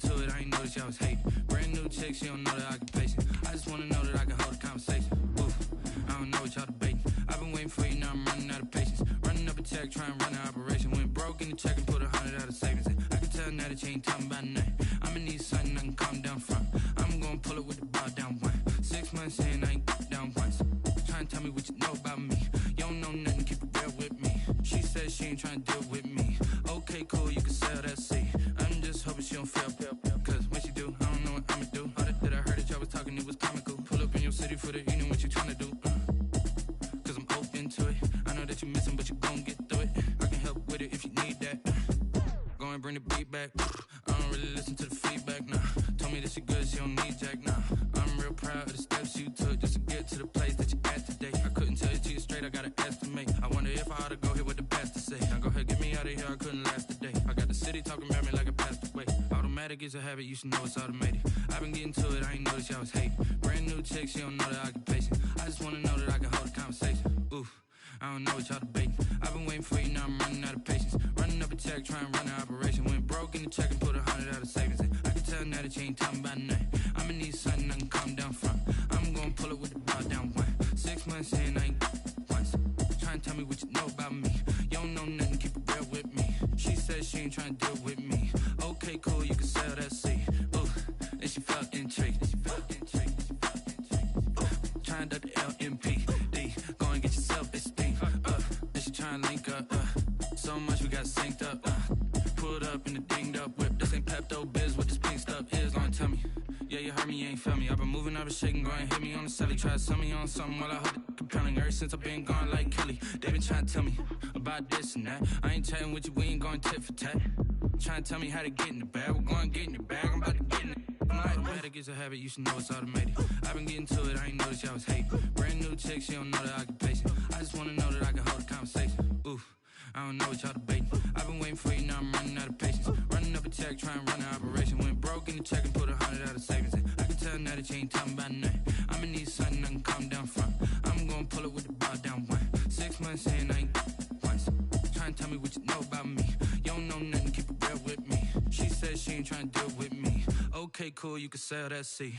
into it, I ain't noticed y'all was hating. Brand new chick, she don't know the occupation. I just wanna know that I can hold a conversation. Oof, I don't know what y'all debating. I've been waiting for you, now I'm running out of patience. Running up a check, trying to run an operation. Went broke in the check and put 100 out of savings in. I can tell now that you ain't talking about nothing. I'ma need something I can calm down from. I'm gonna pull it with the ball down one. 6 months in, I ain't down once. Trying to tell me what you know about me. You don't know nothing, keep it real with me. She said she ain't trying to deal with me. Okay, cool, you can sell that seed. I'm just hoping she don't fail. Cause when she do, I don't know what I'ma do. All that I heard that y'all was talking, it was comical. Pull up in your city for the evening, what you trying to do? Cause I'm open to it. I know that you missing, but you gon' get through it. I can help with it if you need that. Go and bring the beat back. I don't really listen to the feedback, nah. Told me that she good, she don't need jack, nah. I'm real proud of the steps you took just to get to the place that you at today. I couldn't tell you to you straight, I gotta estimate. I wonder if I ought to go here with the pastor say. Now go ahead, get me out of here, I couldn't last a day. I got the city talking about me like a passed away. Automatic is a habit, you should know it's automated. I've been getting to it, I ain't noticed y'all was hating. Brand new chick, she don't know the occupation. I just wanna know that I can hold a conversation. Oof, I don't know what y'all debating. I've been waiting for you, now I'm running out of patience. Running up a check, trying to run an operation. Went broke in the check and put 100 out of savings in. I can tell now that you ain't talking about nothing. I'ma need something I can calm down from. I'm gonna pull it with the ball down one. 6 months in, I ain't once. Trying to tell me what you know about me. You don't know nothing, keep it real with me. She said she ain't trying to deal with me. Okay, cool, you can sell that seed. Ooh, and she felt intrigued. Trying to the LMPD. Go and get yourself esteem. And she trying to link up. So much we got synced up. Pulled up in the dinged up whip. This ain't Pepto Biz, what this pink stuff is. Long tell me. Yeah, you heard me, you ain't felt me. I've been moving, I've been shaking, go and hit me on the celly. Try to sell me on something while I hold it compelling. Ever since I've been gone like Kelly, they been trying to tell me about this and that. I ain't chatting with you, we ain't going tit for tat. Trying to tell me how to get in the bag. We're going to get in the bag, I'm about to get in it. Automatic is a habit, you should know it's automated. I've been getting to it, I ain't noticed y'all was hating. Brand new chick, she don't know the occupation. I just wanna know that I can hold a conversation. Oof, I don't know what y'all debating. I've been waiting for you, now I'm running out of patience. Running up a check, trying to run an operation. Went broke in the check and put 100 out of savings in. I can tell now that you ain't talking about nothing. I'ma need something I can calm down from. I'm gonna pull it with the ball down one. 6 months in, I ain't once. Trying to tell me what you know about me. You don't know nothing, keep it real with me. She said she ain't trying to deal with me. Okay, cool, you can sell that seed.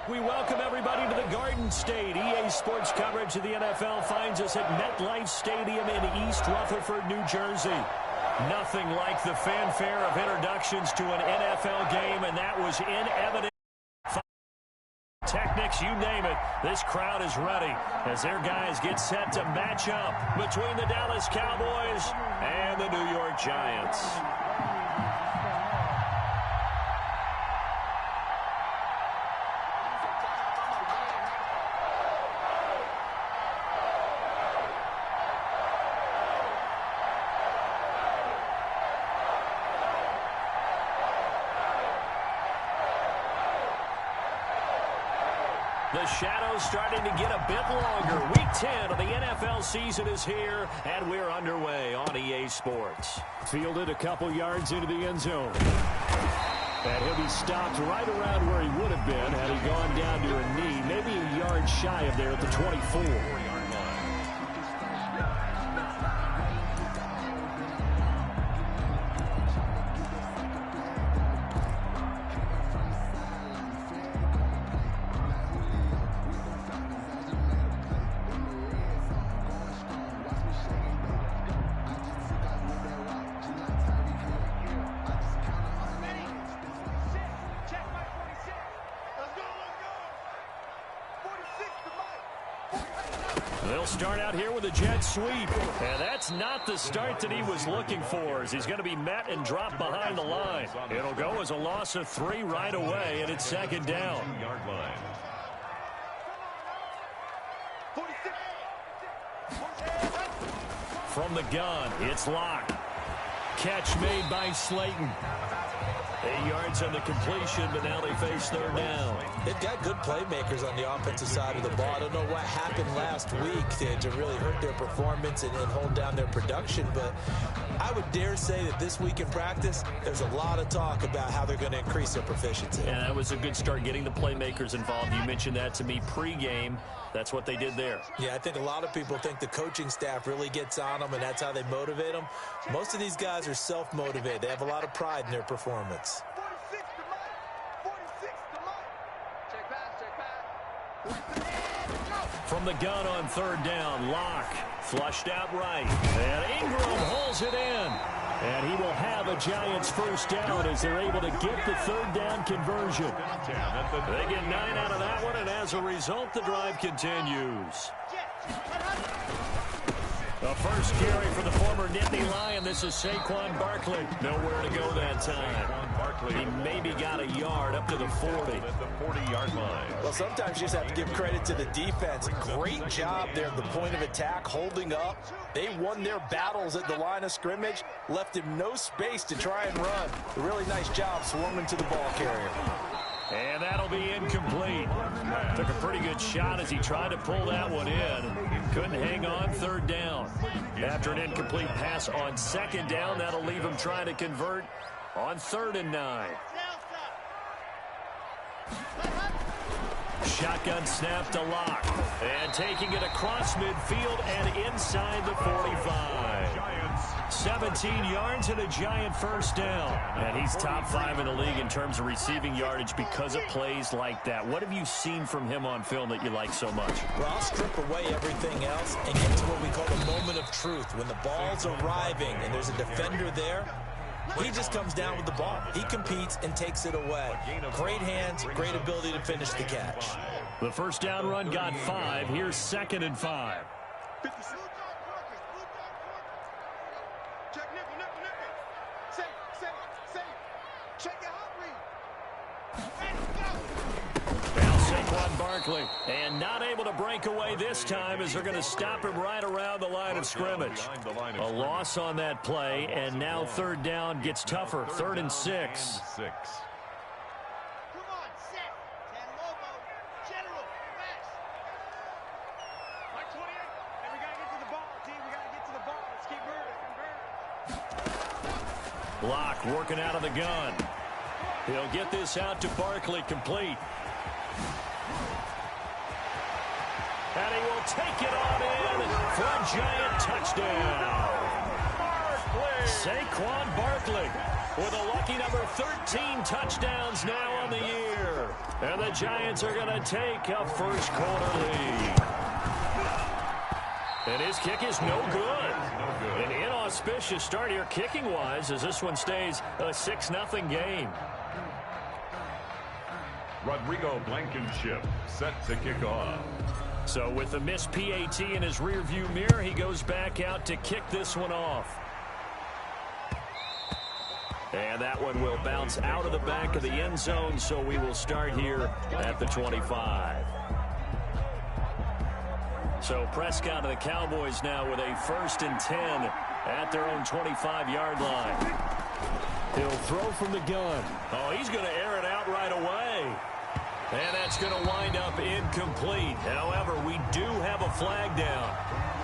We welcome everybody to the Garden State. EA Sports coverage of the NFL finds us at MetLife Stadium in East Rutherford, New Jersey. Nothing like the fanfare of introductions to an NFL game, and that was in evidence. Technics you name it, this crowd is ready as their guys get set to match up between the Dallas Cowboys and the New York Giants. The shadow's starting to get a bit longer. Week 10 of the NFL season is here, and we're underway on EA Sports. Fielded a couple yards into the end zone. And he'll be stopped right around where he would have been had he gone down to a knee, maybe a yard shy of there at the 24. They'll start out here with a jet sweep. And that's not the start that he was looking for, as he's going to be met and dropped behind the line. It'll go as a loss of 3 right away, and it's second down. From the gun, it's Locke. Catch made by Slayton. 8 yards on the completion, but now they face third down. They've got good playmakers on the offensive side of the ball. I don't know what happened last week to really hurt their performance and hold down their production, but I would dare say that this week in practice, there's a lot of talk about how they're going to increase their proficiency. Yeah, that was a good start getting the playmakers involved. You mentioned that to me pregame. That's what they did there. Yeah, I think a lot of people think the coaching staff really gets on them, and that's how they motivate them. Most of these guys are self-motivated. They have a lot of pride in their performance. From the gun on third down, Locke flushed out right. And Ingram holds it in. And he will have a Giants first down as they're able to get the third down conversion. They get 9 out of that one, and as a result, the drive continues. The first carry for the former Nittany Lion. This is Saquon Barkley. Nowhere to go that time. He maybe got a yard up to the 40. At the 40-yard line. Well, sometimes you just have to give credit to the defense. Great job there at the point of attack, holding up. They won their battles at the line of scrimmage, left him no space to try and run. A really nice job swarming to the ball carrier. And that'll be incomplete. Took a pretty good shot as he tried to pull that one in. Couldn't hang on third down. After an incomplete pass on second down, that'll leave him trying to convert on 3rd and 9. Shotgun snap to Locke. And taking it across midfield and inside the 45. 17 yards and a Giant first down. And he's top 5 in the league in terms of receiving yardage because of plays like that. What have you seen from him on film that you like so much? Well, I'll strip away everything else and get to what we call the moment of truth. When the ball's arriving and there's a defender there, he just comes down with the ball. He competes and takes it away. Great hands, great ability to finish the catch. The first down run got 5. Here's 2nd and 5. Now Saquon Barkley, and not able to break away this time as they're going to stop him right around the line of scrimmage. A loss on that play, and now third down gets tougher. 3rd and 6. Locke working out of the gun. He'll get this out to Barkley, complete. And he will take it on in for a Giant touchdown. Saquon Barkley with a lucky number 13 touchdowns now on the year. And the Giants are going to take a first quarter lead. And his kick is no good. An inauspicious start here kicking-wise as this one stays a 6-0 game. Rodrigo Blankenship set to kick off. So with the missed PAT in his rearview mirror, he goes back out to kick this one off. And that one will bounce out of the back of the end zone, so we will start here at the 25. So Prescott and the Cowboys now with a 1st and 10 at their own 25-yard line. He'll throw from the gun. Oh, he's going to air it out right away. And that's going to wind up incomplete. However, we do have a flag down.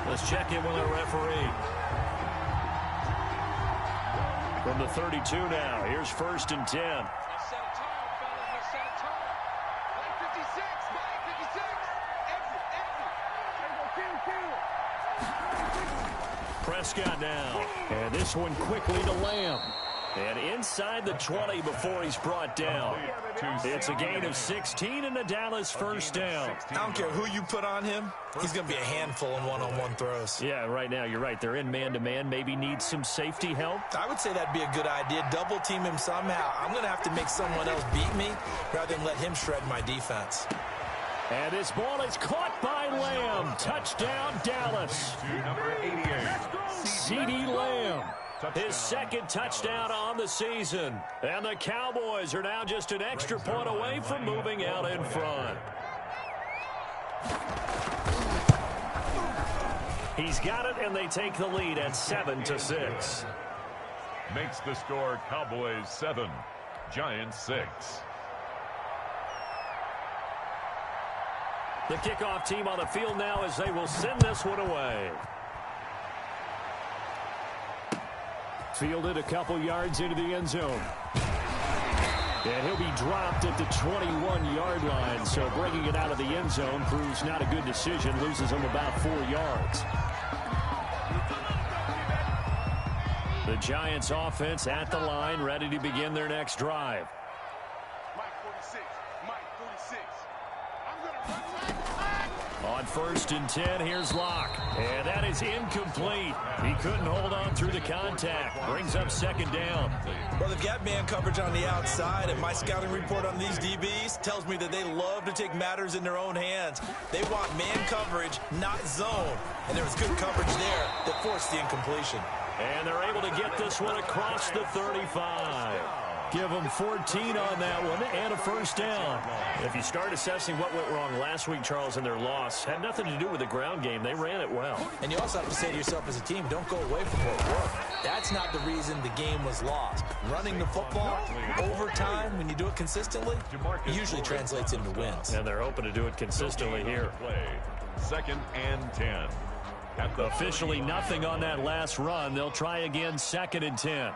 Let's check in with our referee. From the 32 now, here's 1st and 10. Prescott now. And this one quickly to Lamb. And inside the 20 before he's brought down. It's a gain of 16 and a Dallas 1st down. I don't care who you put on him. He's going to be a handful in one-on-one throws. Yeah, right now you're right. They're in man-to-man. Maybe need some safety help. I would say that'd be a good idea. Double team him somehow. I'm going to have to make someone else beat me rather than let him shred my defense. And this ball is caught by Lamb. Touchdown, Dallas. Number 88. CeeDee Lamb. His 2nd touchdown on the season. And the Cowboys are now just an extra point away from moving out in front. He's got it, and they take the lead at 7-6. Makes the score Cowboys 7, Giants 6. The kickoff team on the field now as they will send this one away. Fielded a couple yards into the end zone. And he'll be dropped at the 21-yard line. So bringing it out of the end zone proves not a good decision. Loses him about 4 yards. The Giants offense at the line, ready to begin their next drive. On 1st and 10, here's Locke. And that is incomplete. He couldn't hold on through the contact. Brings up 2nd down. Well, they've got man coverage on the outside, and my scouting report on these DBs tells me that they love to take matters in their own hands. They want man coverage, not zone. And there was good coverage there that forced the incompletion. And they're able to get this one across the 35. Give them 14 on that one and a 1st down. If you start assessing what went wrong last week, Charles, in their loss, had nothing to do with the ground game. They ran it well. And you also have to say to yourself as a team, don't go away from what worked. That's not the reason the game was lost. Running the football, overtime, when you do it consistently, usually translates into wins. And they're hoping to do it consistently here. 2nd and 10. Officially nothing on that last run. They'll try again 2nd and 10.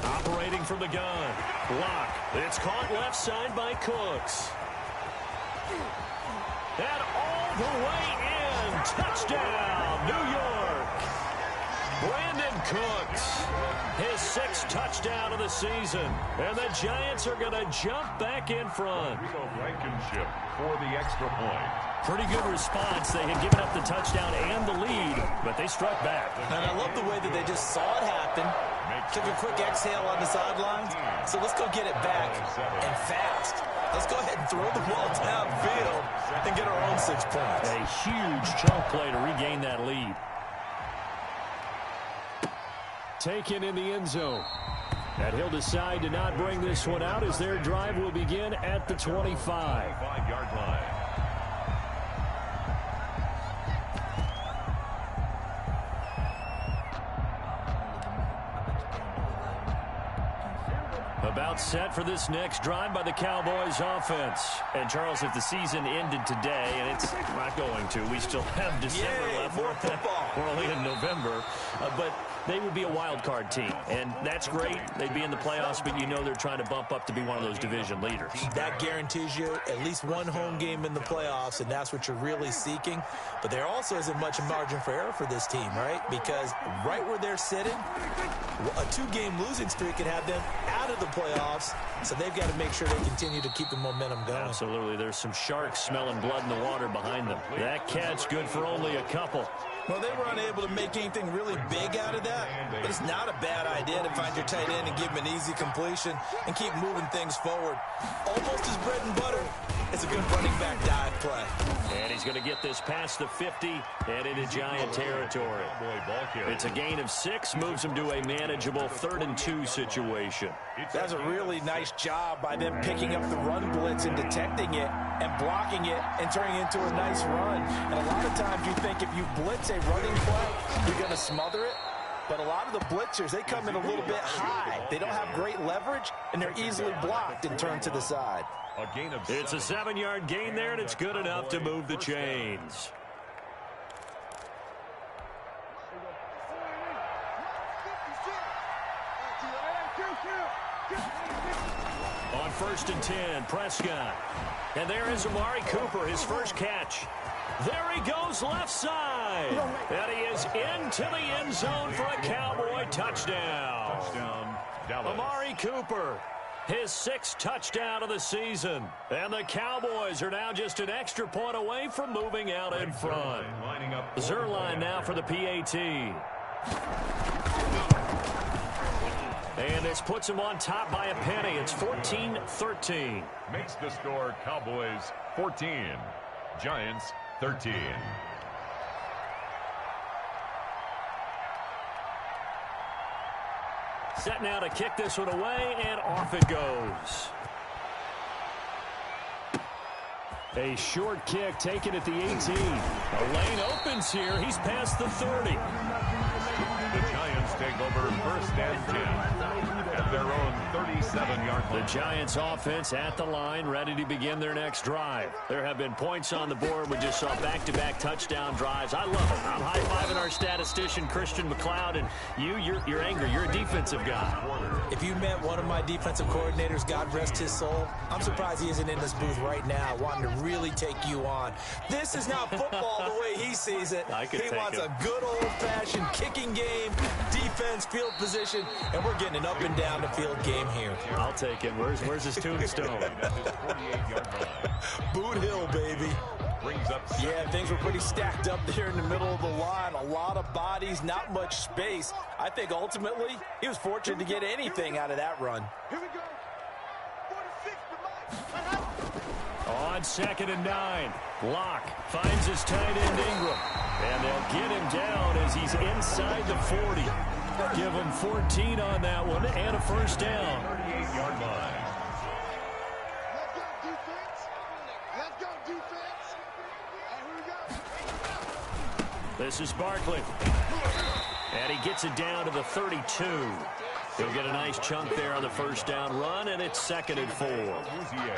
Operating from the gun. Block. It's caught left side by Cooks. And all the way in. Touchdown, New York. Brandon Cooks. His 6th touchdown of the season. And the Giants are going to jump back in front. Blankenship for the extra point. Pretty good response. They had given up the touchdown and the lead, but they struck back. And I love the way that they just saw it happen, took a quick exhale on the sidelines. So let's go get it back and fast. Let's go ahead and throw the ball downfield and get our own 6 points. A huge chunk play to regain that lead. Taken in the end zone. And he'll decide to not bring this one out as their drive will begin at the 25. 5-yard line. About set for this next drive by the Cowboys offense. And Charles, if the season ended today, and it's not going to, we still have December left. More football. We're only in November. But they would be a wild card team. And that's great. They'd be in the playoffs, but you know they're trying to bump up to be one of those division leaders. That guarantees you at least one home game in the playoffs, and that's what you're really seeking. But there also isn't much margin for error for this team, right? Because right where they're sitting, a 2-game losing streak could have them out of the playoffs, so they've got to make sure they continue to keep the momentum going. Absolutely. There's some sharks smelling blood in the water behind them. That catch good for only a couple. Well, they were unable to make anything really big out of that, but it's not a bad idea to find your tight end and give him an easy completion and keep moving things forward. Almost his bread and butter. It's a good running back dive play. And he's going to get this past the 50 and into Giant territory. It's a gain of 6, moves him to a manageable 3rd and 2 situation. That's a really nice job by them picking up the run blitz and detecting it and blocking it and turning it into a nice run. And a lot of times you think if you blitz a running play, you're going to smother it. But a lot of the blitzers, they come in a little bit high. They don't have great leverage, and they're easily blocked and turned to the side. It's a 7-yard gain there, and it's good enough to move the chains. On 1st and 10, Prescott. And there is Amari Cooper, his first catch. There he goes left side. And he is into the end zone for a Cowboy touchdown. Amari Cooper, his 6th touchdown of the season. And the Cowboys are now just an extra point away from moving out in front. Zerline now for the PAT. And this puts him on top by a penny. It's 14-13. Makes the score Cowboys 14, Giants 13. Set now to kick this one away, and off it goes. A short kick taken at the 18. A lane opens here. He's past the 30. The Giants take over 1st and 10 at their own 37-yard line. The Giants offense at the line, ready to begin their next drive. There have been points on the board. We just saw back-to-back touchdown drives. I love it. I'm high-fiving our statistician, Christian McLeod, and you're angry. You're a defensive guy. If you met one of my defensive coordinators, God rest his soul, I'm surprised he isn't in this booth right now wanting to really take you on. This is not football the way he sees it. He wants a good old-fashioned kicking game, defense, field position, and we're getting an up and down the field game here. I'll take him. Where's his tombstone? Boot Hill, baby. Yeah, things were pretty stacked up there in the middle of the line. A lot of bodies, not much space. I think ultimately he was fortunate to get anything out of that run. Here we go. 46 to Mike. On 2nd and 9, Locke finds his tight end Ingram. And they'll get him down as he's inside the 40. Give him 14 on that one and a first down. 38-yard line. Let's go, defense. Let's go, defense. And here we go. This is Barkley. And he gets it down to the 32. He'll get a nice chunk there on the first down run, and it's 2nd and 4.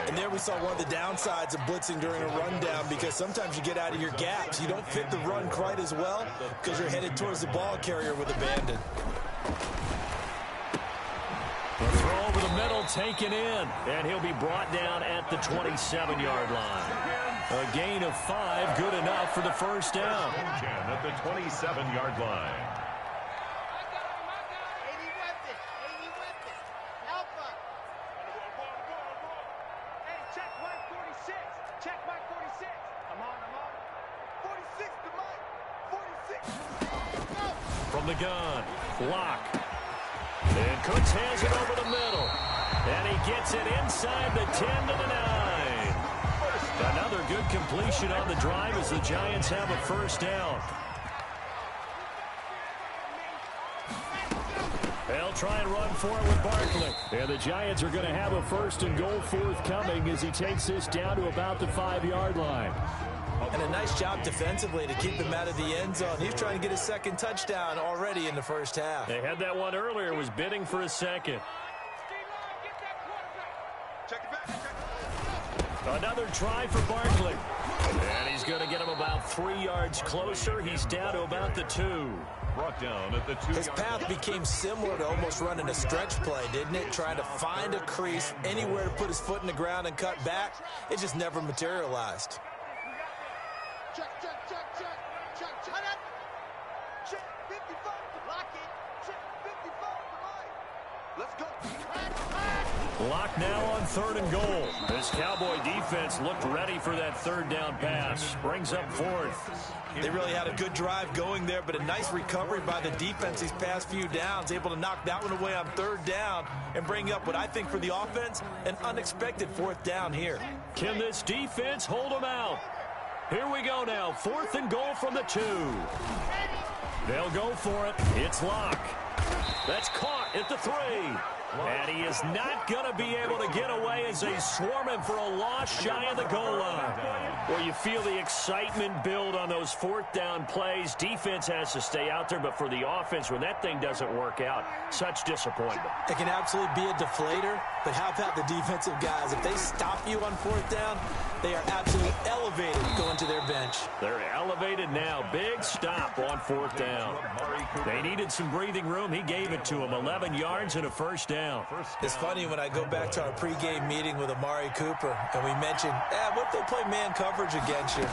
And there we saw one of the downsides of blitzing during a rundown, because sometimes you get out of your gaps. You don't fit the run quite as well because you're headed towards the ball carrier with abandon. The throw over the middle taken in, and he'll be brought down at the 27-yard line. A gain of 5, good enough for the first down. At the 27-yard line. From the gun, Locke. And Cooks has it over the middle. And he gets it inside the 10 to the 9. Another good completion on the drive as the Giants have a first down. They'll try and run for it with Barkley. And the Giants are going to have a 1st and goal forthcoming as he takes this down to about the 5-yard line. And a nice job defensively to keep him out of the end zone. He's trying to get his 2nd touchdown already in the first half. They had that one earlier, was bidding for a 2nd. Another try for Barkley. And he's going to get him about 3 yards closer. He's down to about the 2. Brought down at the 2. His path became similar to almost running a stretch play, didn't it? Trying to find a crease, anywhere to put his foot in the ground and cut back. It just never materialized. Check. Check 55. Lock it. Check 55 to Mike. Let's go. Lock now on 3rd and goal. This Cowboy defense looked ready for that 3rd down pass. Brings up 4th. They really had a good drive going there, but a nice recovery by the defense these past few downs, able to knock that one away on 3rd down and bring up what I think for the offense, an unexpected 4th down here. Can this defense hold them out? Here we go now, 4th and goal from the 2. They'll go for it. It's Locke. That's caught at the 3. And he is not going to be able to get away as they swarm him for a loss shy of the goal line. Well, you feel the excitement build on those 4th down plays. Defense has to stay out there, but for the offense, when that thing doesn't work out, such disappointment. It can absolutely be a deflator, but how about the defensive guys? If they stop you on 4th down, they are absolutely elevated going to their bench. They're elevated now. Big stop on 4th down. They needed some breathing room. He gave it to them. 11 yards and a 1st down. It's funny when I go back to our pregame meeting with Amari Cooper, and we mentioned, what if they play man coverage against you?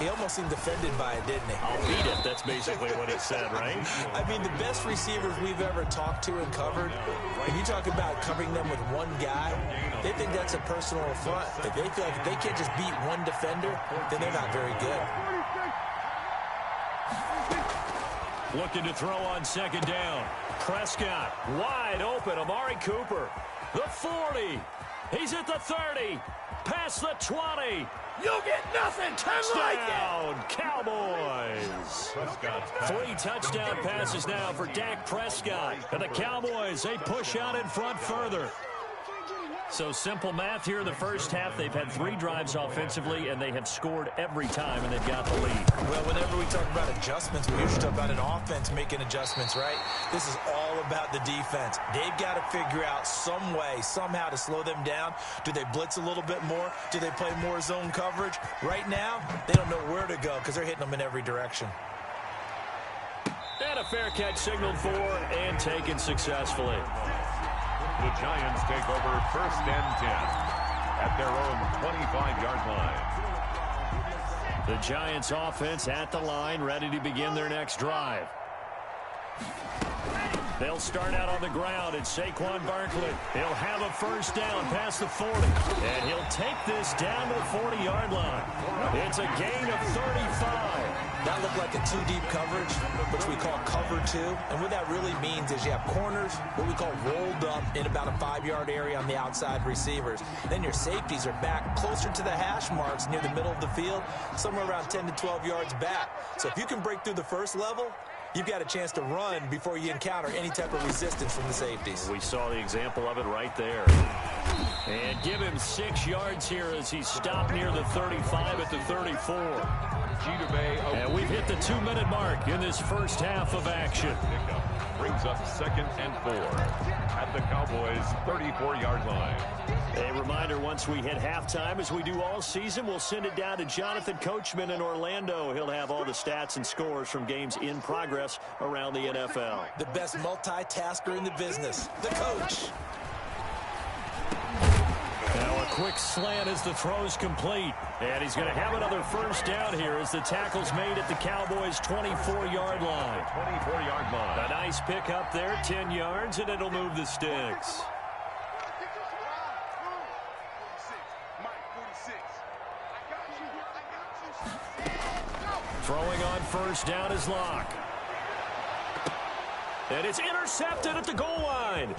He almost seemed offended by it, didn't he? I'll beat it. That's basically what he said, right? I mean, the best receivers we've ever talked to and covered, when you talk about covering them with one guy, they think that's a personal affront. If they feel like if they can't just beat one defender, then they're not very good. Looking to throw on 2nd down. Prescott wide open. Amari Cooper. The 40. He's at the 30. Past the 20. You'll get nothing. Touchdown, Cowboys. 3 touchdown passes now for Dak Prescott. And the Cowboys, they push out in front further. So simple math here in the first half. They've had 3 drives offensively, and they have scored every time, and they've got the lead. Well, whenever we talk about adjustments, we usually talk about an offense making adjustments, right? This is all about the defense. They've got to figure out some way, somehow to slow them down. Do they blitz a little bit more? Do they play more zone coverage? Right now, they don't know where to go because they're hitting them in every direction. And a fair catch signaled for and taken successfully. The Giants take over 1st and 10 at their own 25-yard line. The Giants offense at the line, ready to begin their next drive. They'll start out on the ground. It's Saquon Barkley. He'll have a 1st down past the 40. And he'll take this down to the 40-yard line. It's a gain of 35. That looked like a 2-deep coverage, which we call cover 2. And what that really means is you have corners, what we call rolled up in about a 5-yard area on the outside receivers. Then your safeties are back closer to the hash marks near the middle of the field, somewhere around 10 to 12 yards back. So if you can break through the first level, you've got a chance to run before you encounter any type of resistance from the safeties. We saw the example of it right there. And give him 6 yards here as he stopped near the 35 at the 34. And we've hit the 2-minute mark in this first half of action. Brings up 2nd and 4 at the Cowboys' 34-yard line. A reminder, once we hit halftime, as we do all season, we'll send it down to Jonathan Coachman in Orlando. He'll have all the stats and scores from games in progress around the NFL. The best multitasker in the business, the coach. Now a quick slant as the throw's complete. And he's going to have another 1st down here as the tackle's made at the Cowboys' 24-yard line. 24-yard line. A nice pick up there, 10 yards, and it'll move the sticks. Throwing on 1st down is Locke. And it's intercepted at the goal line.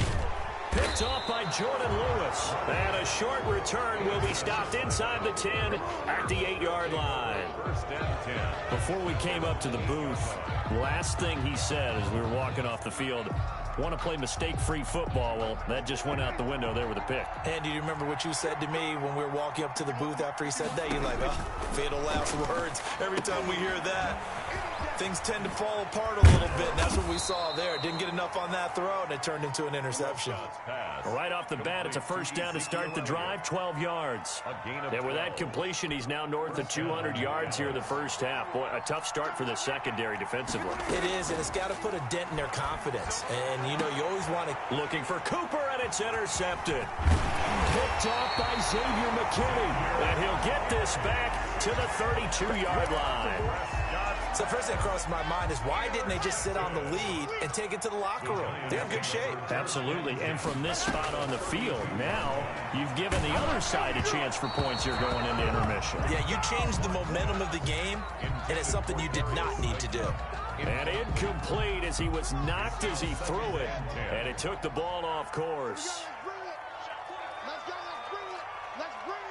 Picked off by Jordan Lewis. And a short return will be stopped inside the 10 at the 8-yard line. 1st and 10. Before we came up to the booth, last thing he said as we were walking off the field, want to play mistake-free football. Well, that just went out the window there with a pick. And do you remember what you said to me when we were walking up to the booth after he said that? You're like, oh, fatal last words. Every time we hear that, things tend to fall apart a little bit, and that's what we saw there. Didn't get enough on that throw, and it turned into an interception. Right off the bat, it's a 1st down to start the drive, 12 yards. And with that completion, he's now north of 200 yards here in the first half. Boy, a tough start for the secondary defensively. It is, and it's got to put a dent in their confidence. And, you know, you always want to... Looking for Cooper, and it's intercepted. Picked off by Xavier McKinney. And he'll get this back to the 32-yard line. So the first thing that crossed my mind is why didn't they just sit on the lead and take it to the locker room? They're in good shape. Absolutely. And from this spot on the field, now you've given the other side a chance for points here going into intermission. Yeah, you changed the momentum of the game, and it's something you did not need to do. And incomplete as he was knocked as he threw it, and it took the ball off course. Let's go, let's bring it. Let's bring it.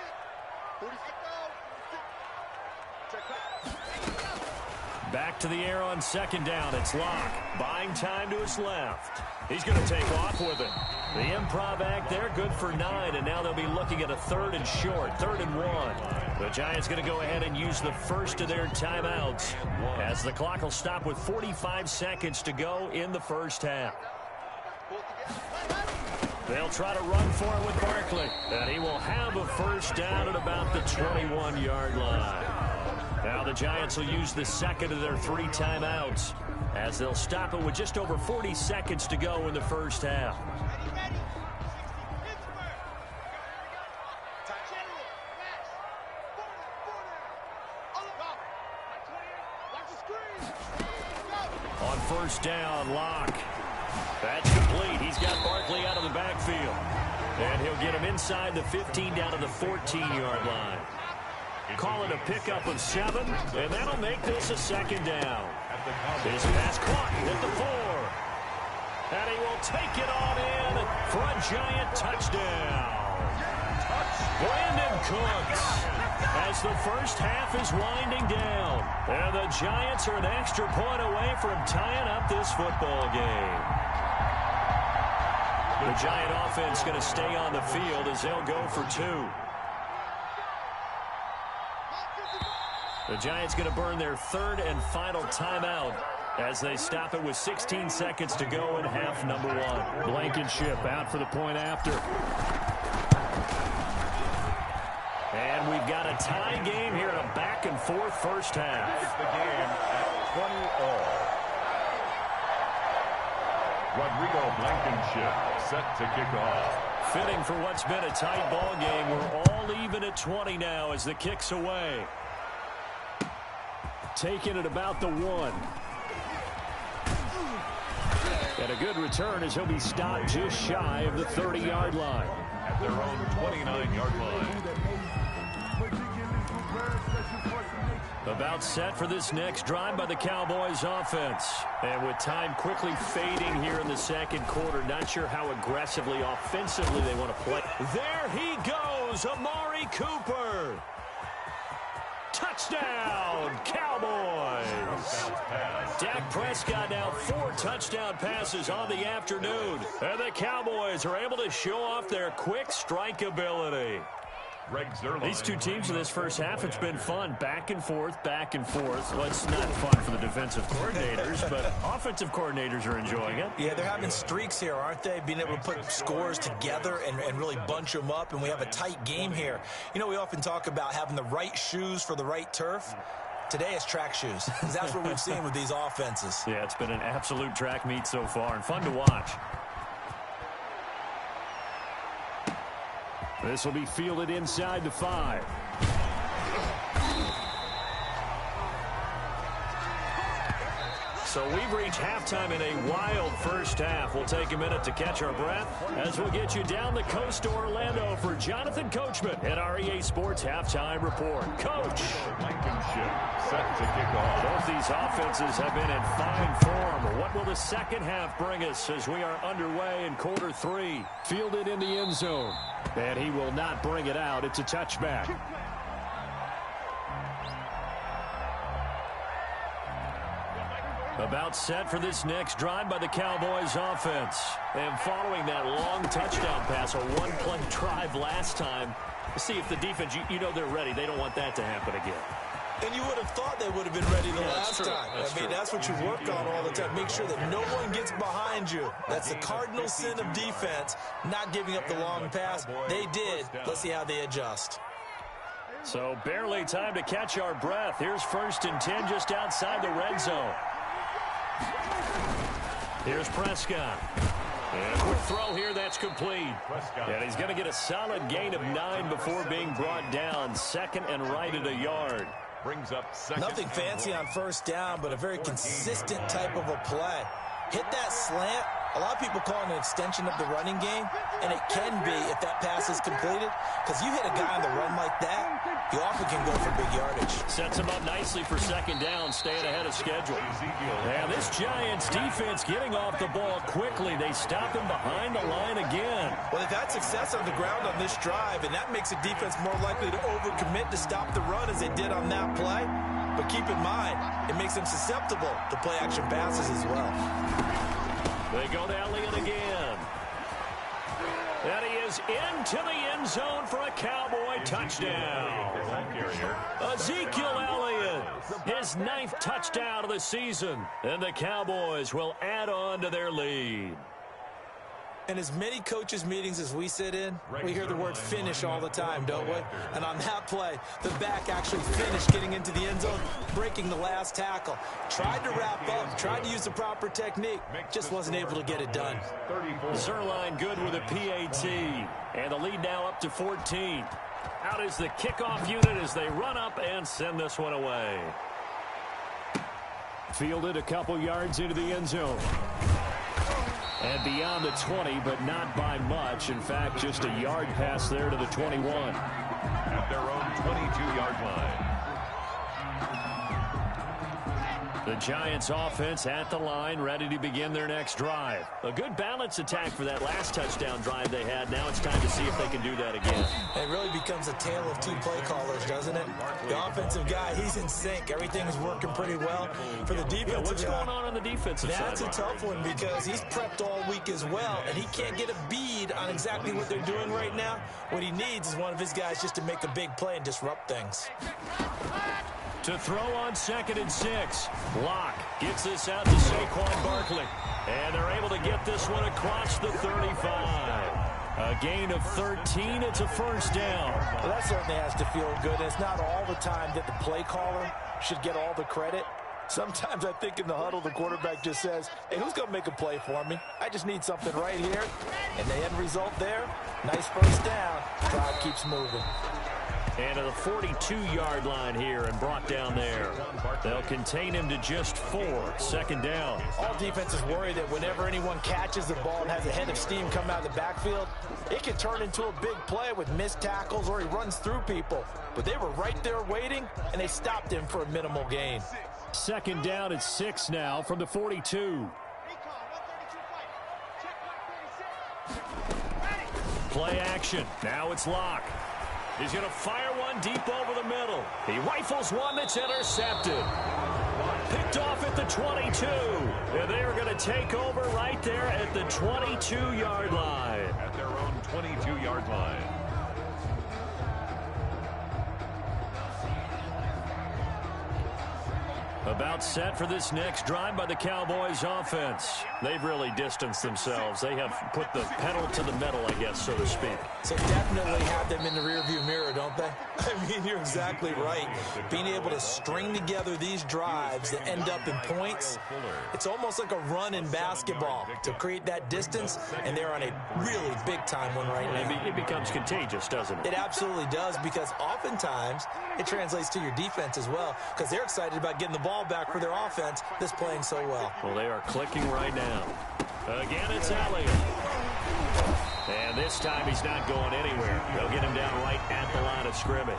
Back to the air on second down. It's Locke. Buying time to his left. He's going to take off with it. The improv act there, good for 9, and now they'll be looking at a 3rd and short, 3rd and 1. The Giants going to go ahead and use the first of their timeouts as the clock will stop with 45 seconds to go in the first half. They'll try to run for it with Barkley, and he will have a first down at about the 21-yard line. Now the Giants will use the second of their 3 timeouts as they'll stop it with just over 40 seconds to go in the first half. On first down, Locke. That's complete. He's got Barkley out of the backfield. And he'll get him inside the 15 down to the 14-yard line. Call it a pickup of 7, and that'll make this a second down. His pass caught at the 4. And he will take it on in for a Giant touchdown. Brandon Cooks as the first half is winding down. And the Giants are an extra point away from tying up this football game. The Giant offense going to stay on the field as they'll go for 2. The Giants going to burn their 3rd and final timeout as they stop it with 16 seconds to go in half number 1. Blankenship out for the point after. And we've got a tie game here in a back-and-forth first half. The game at 20-all. Rodrigo Blankenship set to kick off. Fitting for what's been a tight ball game. We're all even at 20 now as the kick's away. Taking it about the 1. And a good return as he'll be stopped just shy of the 30-yard line. At their own 29-yard line. About set for this next drive by the Cowboys offense. And with time quickly fading here in the second quarter, not sure how aggressively, offensively they want to play. There he goes, Amari Cooper. Touchdown, Cowboys. Dak Prescott now 4 touchdown passes on the afternoon. And the Cowboys are able to show off their quick strike ability. These two teams in this first half, it's been fun. Back and forth, back and forth. Well, it's not fun for the defensive coordinators, but offensive coordinators are enjoying it. Yeah, they're having streaks here, aren't they? Being able to put scores together and really bunch them up, and we have a tight game here. You know, we often talk about having the right shoes for the right turf. Today it's track shoes, because that's what we've seen with these offenses. Yeah, it's been an absolute track meet so far, and fun to watch. This will be fielded inside the 5. So we've reached halftime in a wild first half. We'll take a minute to catch our breath as we'll get you down the coast to Orlando for Jonathan Coachman at our EA Sports Halftime Report. Coach. Blankenship set to kick off. Both these offenses have been in fine form. What will the second half bring us as we are underway in quarter 3? Fielded in the end zone. And he will not bring it out. It's a touchback. About set for this next drive by the Cowboys offense. And following that long touchdown pass, a one-play drive last time, see if the defense, you know they're ready. They don't want that to happen again. And you would have thought they would have been ready the last time. I mean, that's what you work on all the time. Make sure that no one gets behind you. That's the cardinal sin of defense, not giving up the long pass. They did. Let's see how they adjust. So barely time to catch our breath. Here's 1st and 10 just outside the red zone. Here's Prescott. And a quick throw here, that's complete. And he's going to get a solid gain of 9 before being brought down. 2nd and right at a yard. brings up second. Nothing fancy on first down, but a very consistent type of a play. Hit that slant. A lot of people call it an extension of the running game, and it can be if that pass is completed, because you hit a guy on the run like that, you often can go for big yardage. Sets him up nicely for second down, staying ahead of schedule. And this Giants defense getting off the ball quickly. They stop him behind the line again. Well, they've had success on the ground on this drive, and that makes a defense more likely to overcommit to stop the run as they did on that play. But keep in mind, it makes them susceptible to play-action passes as well. They go to Elliott again. And he is into the end zone for a Cowboy touchdown. Ezekiel Elliott, his 9th touchdown of the season. And the Cowboys will add on to their lead. In as many coaches' meetings as we sit in, we hear the word finish all the time, don't we? And on that play, the back actually finished getting into the end zone, breaking the last tackle. Tried to wrap up, tried to use the proper technique, just wasn't able to get it done. Zerline good with a PAT. And the lead now up to 14. Out is the kickoff unit as they run up and send this one away. Fielded a couple yards into the end zone. And beyond the 20, but not by much. In fact, just a yard pass there to the 21. At their own 22-yard line. The Giants offense at the line, ready to begin their next drive. A good balance attack for that last touchdown drive they had. Now it's time to see if they can do that again. It really becomes a tale of two play callers, doesn't it? The offensive guy, he's in sync. Everything's working pretty well. For the defensive what's going on the defensive side? That's a tough one because he's prepped all week as well, and he can't get a bead on exactly what they're doing right now. What he needs is one of his guys just to make a big play and disrupt things. To throw on 2nd and 6. Locke gets this out to Saquon Barkley. And they're able to get this one across the 35. A gain of 13. It's a first down. Well, that certainly has to feel good. And it's not all the time that the play caller should get all the credit. Sometimes I think in the huddle, the quarterback just says, hey, who's going to make a play for me? I just need something right here. And the end result there, nice first down. Drive keeps moving. And to the 42-yard line here and brought down there. They'll contain him to just 4. Second down. All defenses worry that whenever anyone catches the ball and has a head of steam come out of the backfield, it can turn into a big play with missed tackles or he runs through people. But they were right there waiting, and they stopped him for a minimal gain. Second down at 6 now from the 42. Play action. Now it's Locke. He's going to fire one deep over the middle. He rifles one that's intercepted. Picked off at the 22. And they are going to take over right there at the 22-yard line. At their own 22-yard line. About set for this next drive by the Cowboys offense. They've really distanced themselves. They have put the pedal to the metal, I guess, so to speak. So definitely have them in the rearview mirror, don't they? I mean, you're exactly right. Being able to string together these drives that end up in points, it's almost like a run in basketball to create that distance, and they're on a really big-time one right now. It becomes contagious, doesn't it? It absolutely does, because oftentimes it translates to your defense as well, because they're excited about getting the ball back for their offense that's playing so well. Well, they are clicking right now. Again, it's Elliott. And this time he's not going anywhere. They'll get him down right at the line of scrimmage.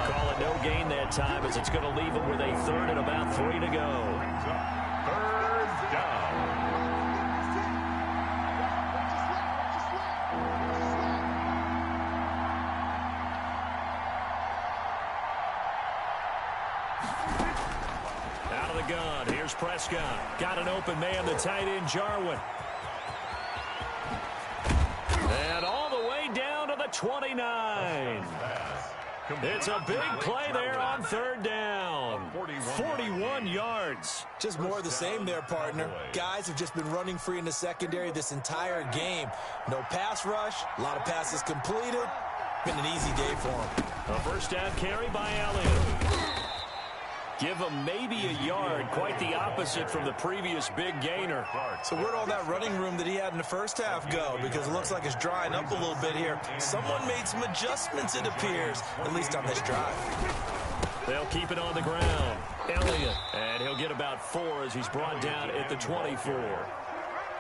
Call it no gain that time, as it's going to leave him with a 3rd and about 3 to go. 3rd down. Out of the gun, here's Prescott. Got an open man, the tight end Jarwin. And all the way down to the 29. It's a big play there on 3rd down. 41 yards. Just more of the same there, partner. Guys have just been running free in the secondary this entire game. No pass rush, a lot of passes completed. Been an easy day for them. A first down carry by Elliott. Give him maybe a yard, quite the opposite from the previous big gainer. So where'd all that running room that he had in the first half go? Because it looks like it's drying up a little bit here. Someone made some adjustments, it appears, at least on this drive. They'll keep it on the ground. Elliott, and he'll get about 4 as he's brought down at the 24.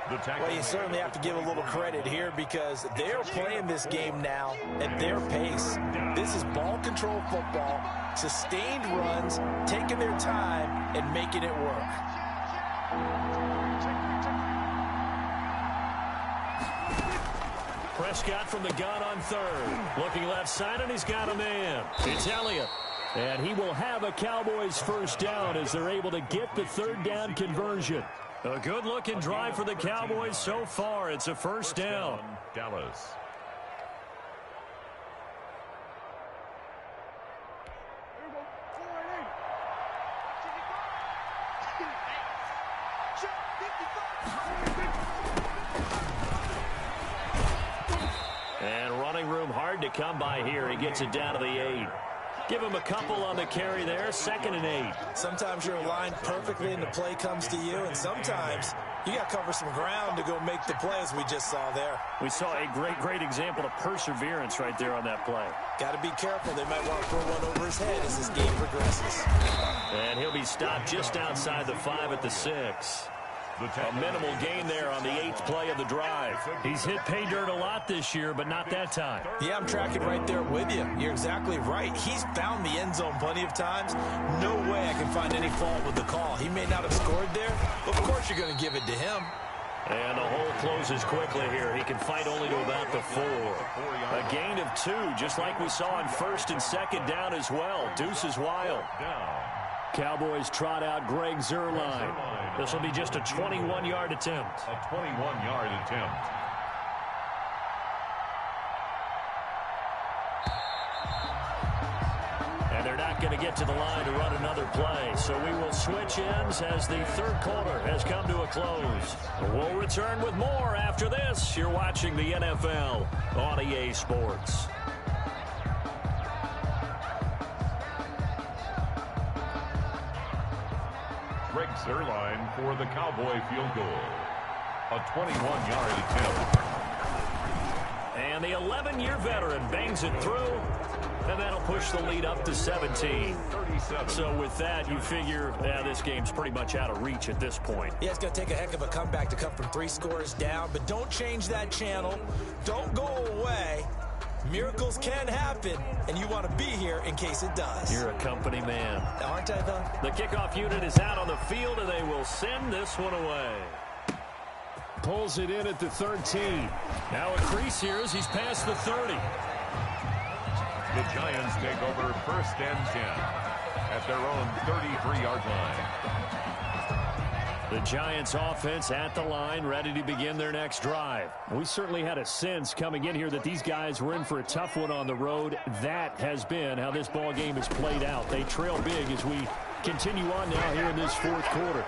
Well, you certainly have to give a little credit here because they're playing this game now at their pace. This is ball control football, sustained runs, taking their time, and making it work. Prescott from the gun on 3rd. Looking left side, and he's got a man. It's Elliott. And he will have a Cowboys first down as they're able to get the 3rd down conversion. A good-looking drive for the Cowboys so far. It's a first down. Dallas. And running room hard to come by here. He gets it down to the 8. Give him a couple on the carry there. 2nd and 8. Sometimes you're aligned perfectly and the play comes to you, and sometimes you got to cover some ground to go make the play, as we just saw there. We saw a great example of perseverance right there on that play. Got to be careful. They might want to throw one over his head as this game progresses. And he'll be stopped just outside the 5 at the 6. A minimal gain there on the 8th play of the drive. He's hit pay dirt a lot this year, but not that time. Yeah, I'm tracking right there with you. You're exactly right. He's found the end zone plenty of times. No way I can find any fault with the call. He may not have scored there, but of course you're going to give it to him. And the hole closes quickly here. He can fight only to about the 4. A gain of 2, just like we saw on 1st and 2nd down as well. Deuce is wild. Cowboys trot out Greg Zuerlein. This will be just a 21-yard attempt. A 21-yard attempt. And they're not going to get to the line to run another play. So we will switch ends as the 3rd quarter has come to a close. We'll return with more after this. You're watching the NFL on EA Sports. Greg Zuerlein for the Cowboy field goal. A 21-yard attempt. And the 11-year veteran bangs it through, and that'll push the lead up to 17. So with that, you figure this game's pretty much out of reach at this point. Yeah, it's going to take a heck of a comeback to come from 3 scores down, but don't change that channel. Don't go away. Miracles can happen, and you want to be here in case it does. You're a company man. Aren't I, though? The kickoff unit is out on the field, and they will send this one away. Pulls it in at the 13. Now a crease here as he's past the 30. The Giants take over 1st and 10 at their own 33-yard line. The Giants offense at the line, ready to begin their next drive. We certainly had a sense coming in here that these guys were in for a tough one on the road. That has been how this ball game has played out. They trail big as we continue on now here in this 4th quarter.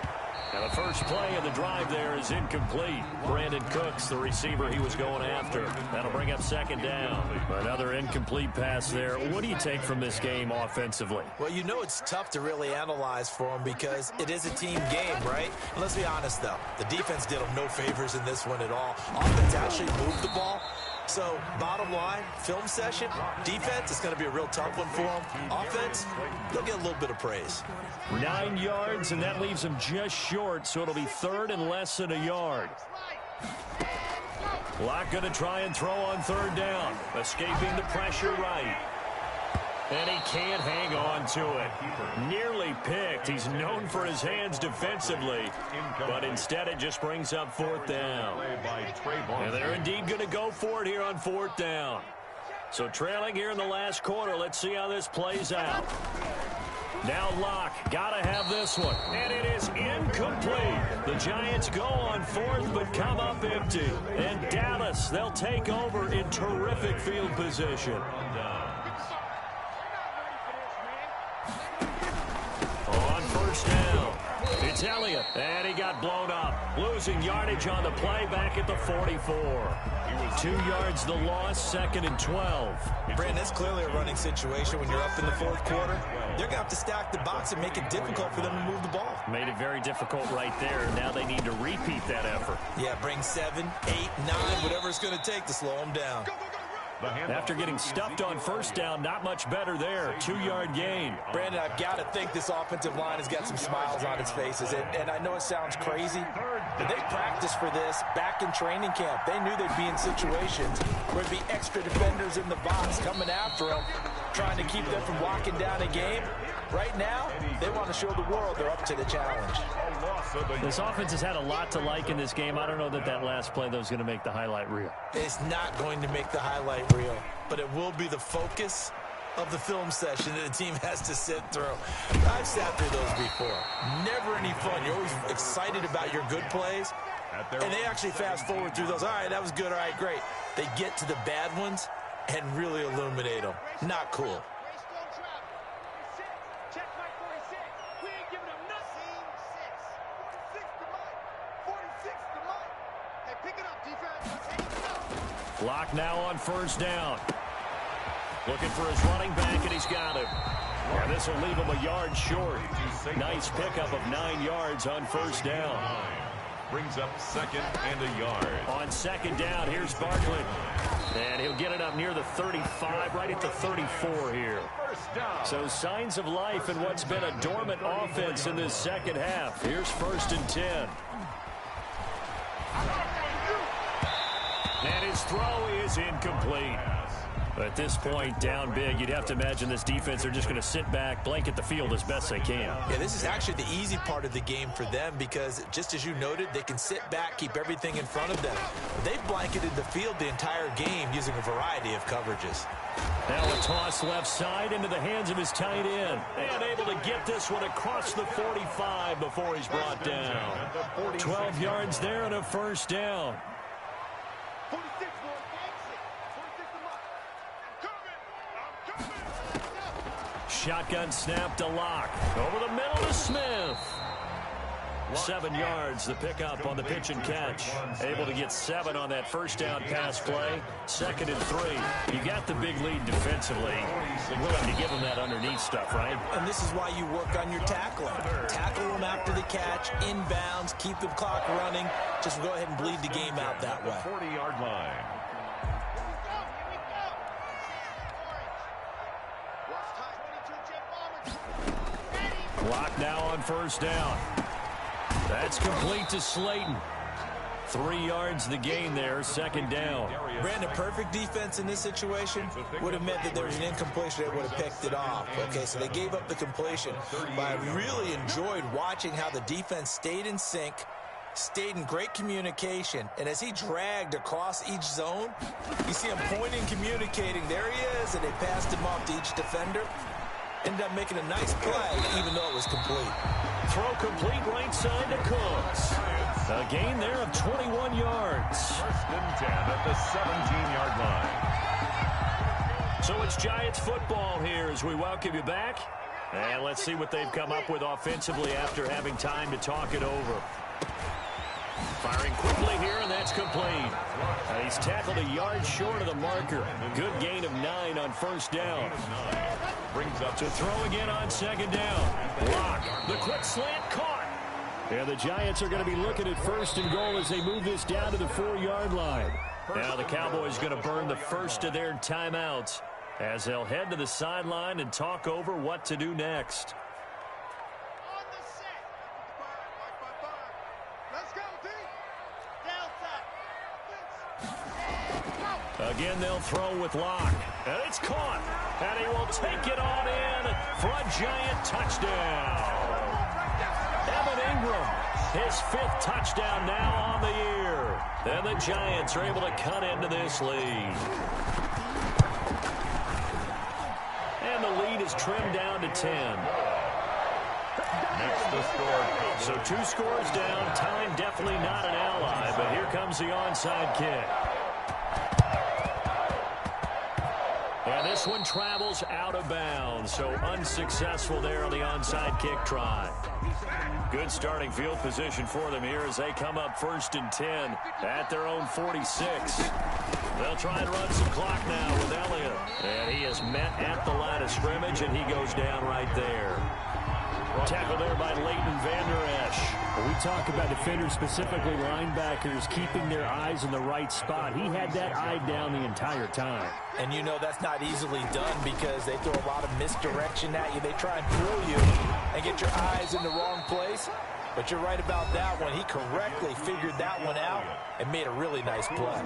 Now the first play of the drive there is incomplete. Brandon Cooks, the receiver he was going after. That'll bring up 2nd down. Another incomplete pass there. What do you take from this game offensively? Well, you know it's tough to really analyze for them because it is a team game, right? And let's be honest, though. The defense did them no favors in this one at all. Offense actually moved the ball. So, bottom line, film session, defense, it's going to be a real tough one for them. Offense, they'll get a little bit of praise. 9 yards, and that leaves them just short, so it'll be 3rd and less than a yard. Locke going to try and throw on 3rd down. Escaping the pressure right. And he can't hang on to it. Nearly picked. He's known for his hands defensively, but instead it just brings up 4th down. And they're indeed going to go for it here on 4th down. So trailing here in the last quarter. Let's see how this plays out. Now Locke, gotta have this one. And it is incomplete. The Giants go on 4th, but come up empty. And Dallas, they'll take over in terrific field position. On 1st down, it's Elliott. And he got blown up. Losing yardage on the play back at the 44. 2 yards the loss, 2nd and 12. Brandon, it's clearly a running situation when you're up in the 4th quarter. They're going to have to stack the box and make it difficult for them to move the ball. Made it very difficult right there. Now they need to repeat that effort. Yeah, bring 7, 8, 9, whatever it's going to take to slow them down. After getting stuffed on first down, not much better there. 2-yard gain. Brandon, I've got to think this offensive line has got some smiles on its faces. And I know it sounds crazy, but they practiced for this back in training camp. They knew they'd be in situations where there'd be extra defenders in the box coming after them, trying to keep them from locking down a game. Right now, they want to show the world they're up to the challenge. This offense has had a lot to like in this game. I don't know that last play, though, is going to make the highlight reel. It's not going to make the highlight reel, but it will be the focus of the film session that the team has to sit through. I've sat through those before. Never any fun. You're always excited about your good plays, and they actually fast forward through those. All right, that was good. All right, great. They get to the bad ones and really illuminate them. Not cool. Lock now on first down. Looking for his running back, and he's got him. And this will leave him a yard short. Nice pickup of 9 yards on first down. Brings up second and a yard. On second down, here's Barkley. And he'll get it up near the 35, right at the 34 here. So signs of life in what's been a dormant offense in this second half. Here's 1st and 10. And his throw is incomplete. At this point, down big, you'd have to imagine this defense, they're just going to sit back, blanket the field as best they can. Yeah, this is actually the easy part of the game for them because, just as you noted, they can sit back, keep everything in front of them. They've blanketed the field the entire game using a variety of coverages. Now a toss left side into the hands of his tight end. And able to get this one across the 45 before he's brought down. 12 yards there and a first down. Shotgun snap to Lock. Over the middle to Smith. 7 yards, the pickup on the pitch and catch. Able to get 7 on that first down pass play. 2nd and 3. You got the big lead defensively. Willing to give them that underneath stuff, right? And this is why you work on your tackling. Tackle them after the catch, inbounds, keep the clock running. Just go ahead and bleed the game out that way. 40-yard line. Clock now on first down. That's complete to Slayton. 3 yards the gain there, 2nd down. Brandon, perfect defense in this situation would have meant that there was an incompletion that would have picked it off. Okay, so they gave up the completion. But I really enjoyed watching how the defense stayed in sync, stayed in great communication, and as he dragged across each zone, you see him pointing, communicating. There he is, and they passed him off to each defender. Ended up making a nice play, even though it was complete. Throw complete right side to Cooks. A gain there of 21 yards. 1st and 10 at the 17-yard line. So it's Giants football here as we welcome you back. And let's see what they've come up with offensively after having time to talk it over. Firing quickly here, and that's complete. He's tackled a yard short of the marker. Good gain of 9 on first down. Brings up to throw again on 2nd down. Lock. The quick slant caught. And the Giants are going to be looking at 1st and goal as they move this down to the 4-yard line. Now the Cowboys going to burn the first of their timeouts as they'll head to the sideline and talk over what to do next. Again, they'll throw with Lock. And it's caught. And he will take it on in for a Giant touchdown. Evan Ingram, his 5th touchdown now on the year. And the Giants are able to cut into this lead. And the lead is trimmed down to 10. Next to score. So 2 scores down. Time definitely not an ally. But here comes the onside kick. And this one travels out of bounds, so unsuccessful there on the onside kick try. Good starting field position for them here as they come up 1st and 10 at their own 46. They'll try and run some clock now with Elliott. And he is met at the line of scrimmage, and he goes down right there. Tackle there by Leighton Vander Esch. When we talk about defenders, specifically linebackers, keeping their eyes in the right spot, he had that eye down the entire time. And you know that's not easily done because they throw a lot of misdirection at you. They try and fool you and get your eyes in the wrong place. But you're right about that one. He correctly figured that one out and made a really nice play.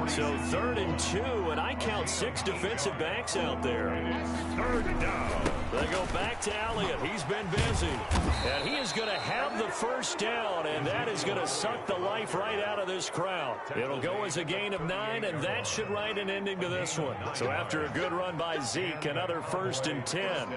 So 3rd and 2, and I count 6 defensive backs out there. 3rd down. They go back to Elliott. He's been busy. And he is going to have the first down, and that is going to suck the life right out of this crowd. It'll go as a gain of 9, and that should write an ending to this one. So after a good run by Zeke, another 1st and 10.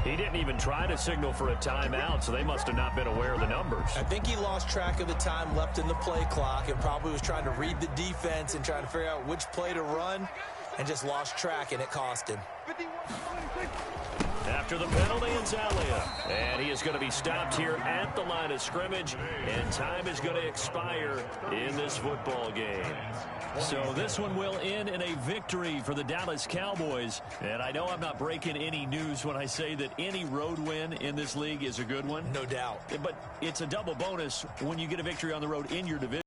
He didn't even try to signal for a timeout, so they must have not been aware of the numbers. I think he lost track of the time left in the play clock and probably was trying to read the defense and trying to figure out which play to run and just lost track, and it cost him. After the penalty, it's Elliott. And he is going to be stopped here at the line of scrimmage, and time is going to expire in this football game. So this one will end in a victory for the Dallas Cowboys. And I know I'm not breaking any news when I say that any road win in this league is a good one. No doubt. But it's a double bonus when you get a victory on the road in your division.